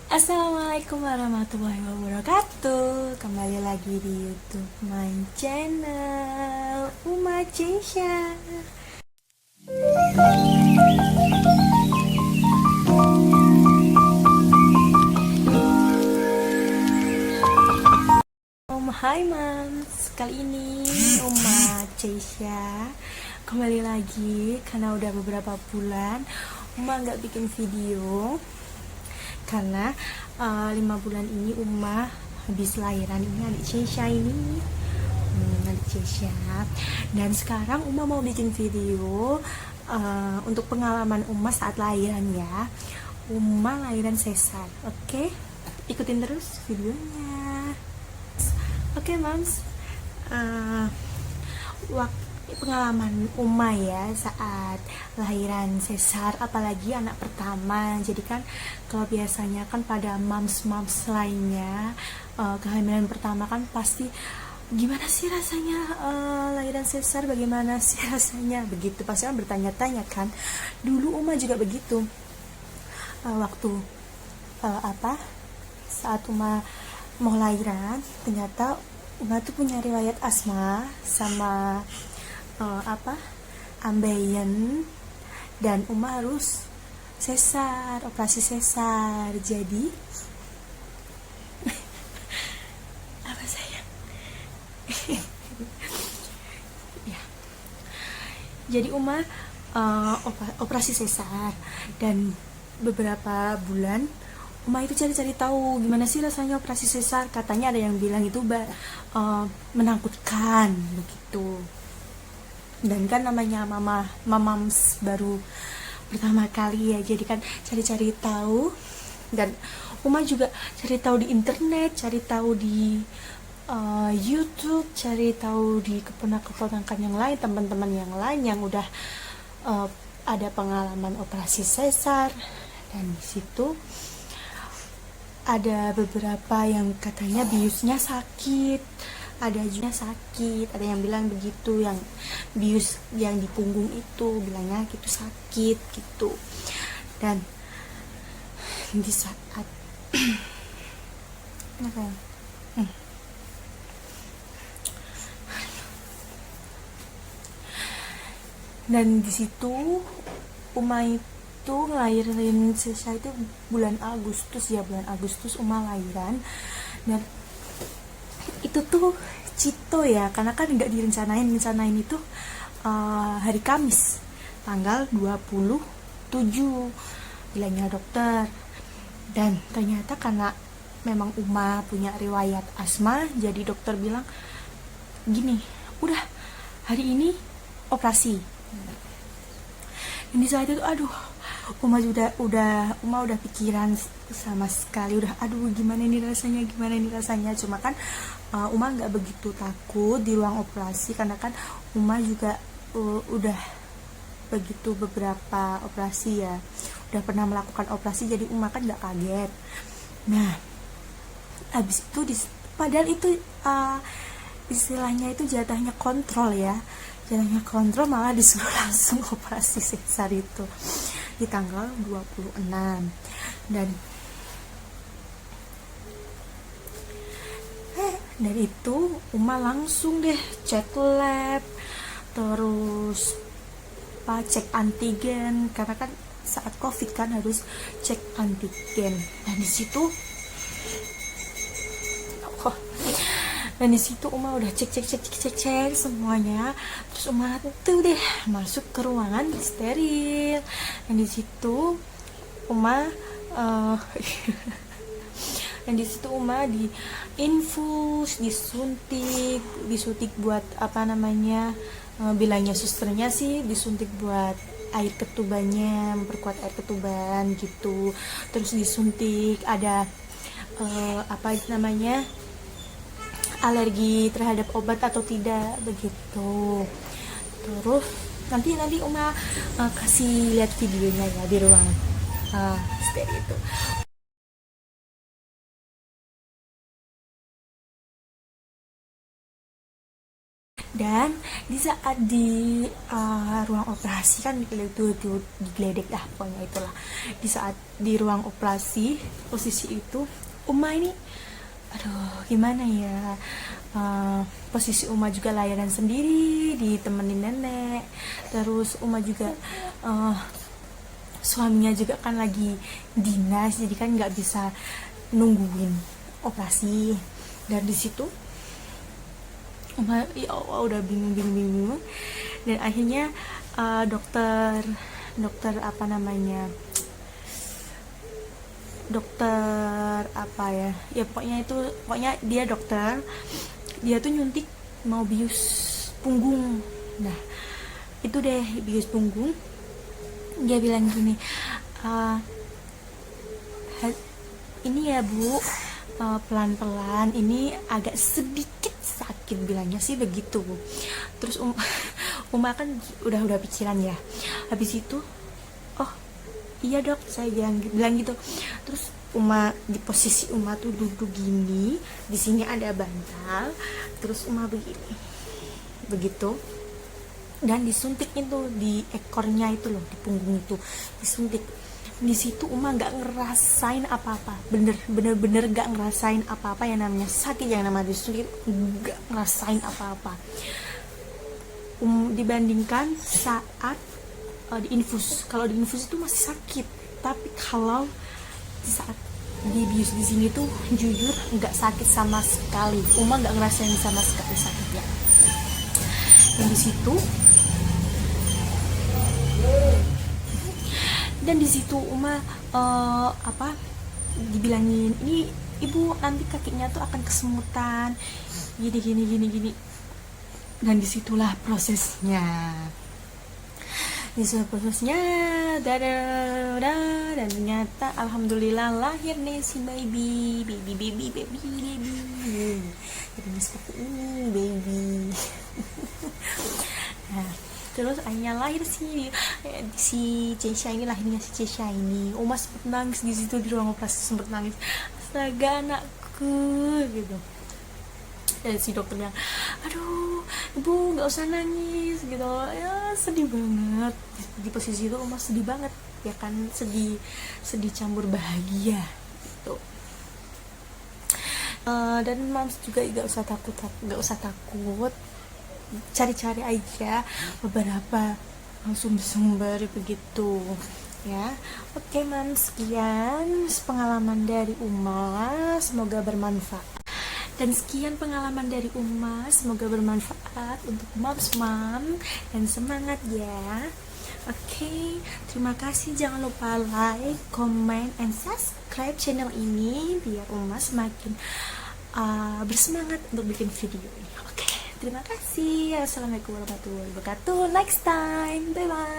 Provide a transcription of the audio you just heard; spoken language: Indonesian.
Assalamualaikum warahmatullahi wabarakatuh. Kembali lagi di YouTube my channel Uma Cisha. Hai Mams, kali ini Uma Cisha kembali lagi karena udah beberapa bulan Uma nggak bikin video karena 5 bulan ini Uma habis lahiran ini adik Cisha ini. Adik Cisha. Dan sekarang Uma mau bikin video untuk pengalaman Uma saat lahiran ya. Uma lahiran sesar, oke? Ikutin terus videonya. Oke, Mams. Pengalaman Uma ya saat lahiran sesar, apalagi anak pertama. Jadi kan kalau biasanya kan pada mams lainnya kehamilan pertama kan pasti gimana sih rasanya lahiran sesar, bagaimana sih rasanya, begitu pasti kan bertanya-tanya kan. Dulu Uma juga begitu waktu saat Uma mau lahiran, ternyata Uma tuh punya riwayat asma sama ambeien, dan Uma harus sesar, operasi sesar. Jadi apa saya ya, jadi Uma operasi sesar, dan beberapa bulan Uma itu cari-cari tahu gimana sih rasanya operasi sesar. Katanya ada yang bilang itu menakutkan begitu. Dan kan namanya mamams baru pertama kali ya, jadi kan cari-cari tahu. Dan Uma juga cari tahu di internet, cari tahu di YouTube, cari tahu di keponakan yang lain, teman-teman yang lain yang udah ada pengalaman operasi sesar. Dan di situ ada beberapa yang katanya biusnya sakit, ada juga sakit, ada yang bilang begitu, yang bius yang di punggung itu bilangnya gitu sakit gitu. Dan di saat apa ya? Dan di situ Uma itu ngelahirin sesar itu bulan Agustus Uma lahiran. Dan itu tuh Cito ya, karena kan nggak direncanain itu hari Kamis tanggal 27 bilangnya dokter. Dan ternyata karena memang Uma punya riwayat asma, jadi dokter bilang gini, udah hari ini operasi. Dan di saat itu aduh, Uma udah pikiran sama sekali, udah aduh gimana ini rasanya. Cuma kan Uma nggak begitu takut di ruang operasi, karena kan Uma juga udah begitu beberapa operasi ya, udah pernah melakukan operasi, jadi Uma kan nggak kaget. Nah abis itu padahal itu istilahnya itu jatahnya kontrol ya, malah disuruh langsung operasi sesar itu di tanggal 26. Dan itu Uma langsung deh cek lab, terus cek antigen, karena kan saat covid kan harus cek antigen. Dan di situ Uma udah cek semuanya. Terus Uma tuh deh masuk ke ruangan steril. Dan di situ Uma dan di situ Uma di infus, disuntik buat bilangnya susternya sih disuntik buat air ketubannya, memperkuat air ketuban gitu. Terus disuntik ada alergi terhadap obat atau tidak begitu. Terus nanti Uma kasih lihat videonya ya di ruang steril itu. Dan di saat di ruang operasi kan itu digeledek dah pokoknya itulah. Di saat di ruang operasi posisi itu Uma ini aduh gimana ya, posisi Uma juga layanan sendiri ditemenin nenek, terus Uma juga suaminya juga kan lagi dinas, jadi kan nggak bisa nungguin operasi. Dan di situ ya Allah udah bingung dan akhirnya dokter apa namanya, dokter apa ya pokoknya dia dokter, dia tuh nyuntik mau bius punggung. Nah itu deh bius punggung, dia bilang gini, ini ya Bu, pelan-pelan, ini agak sedikit sakit, bilangnya sih begitu. Terus Uma kan udah pikiran ya, habis itu oh iya dok saya bilang gitu. Terus Uma di posisi Uma tuh duduk gini, di sini ada bantal, terus Uma begini begitu, dan disuntik itu di ekornya itu loh, di punggung itu disuntik. Di situ Uma nggak ngerasain apa-apa, bener gak ngerasain apa-apa yang namanya sakit, yang namanya disuntik nggak ngerasain apa-apa. Dibandingkan saat diinfus, kalau diinfus itu masih sakit, tapi kalau saat dibius di sini tuh jujur nggak sakit sama sekali. Uma nggak ngerasain sama sekali sakitnya. Dan di situ Uma dibilangin, ini ibu nanti kakinya tuh akan kesemutan gini. Dan disitulah prosesnya dan ternyata alhamdulillah lahir nih si baby. Jadi seperti ini baby. Nah terus akhirnya lahir si Cesha ini, lahirnya si Cesha ini. Uma sempet nangis di situ, di ruang operasi sempet nangis, astaga anakku gitu. Dan si dokter bilang, aduh ibu nggak usah nangis gitu ya, sedih banget. Di posisi itu Uma sedih banget ya kan, sedih campur bahagia gitu. Dan Mams juga nggak usah takut, cari-cari aja beberapa sumber begitu ya. Oke Mams, sekian pengalaman dari Uma, semoga bermanfaat. Dan sekian pengalaman dari Uma, semoga bermanfaat untuk Mams dan semangat ya. Oke, terima kasih. Jangan lupa like, comment, and subscribe channel ini biar Uma semakin bersemangat untuk bikin video ini. Oke, terima kasih. Assalamualaikum warahmatullahi wabarakatuh. Next time, bye bye.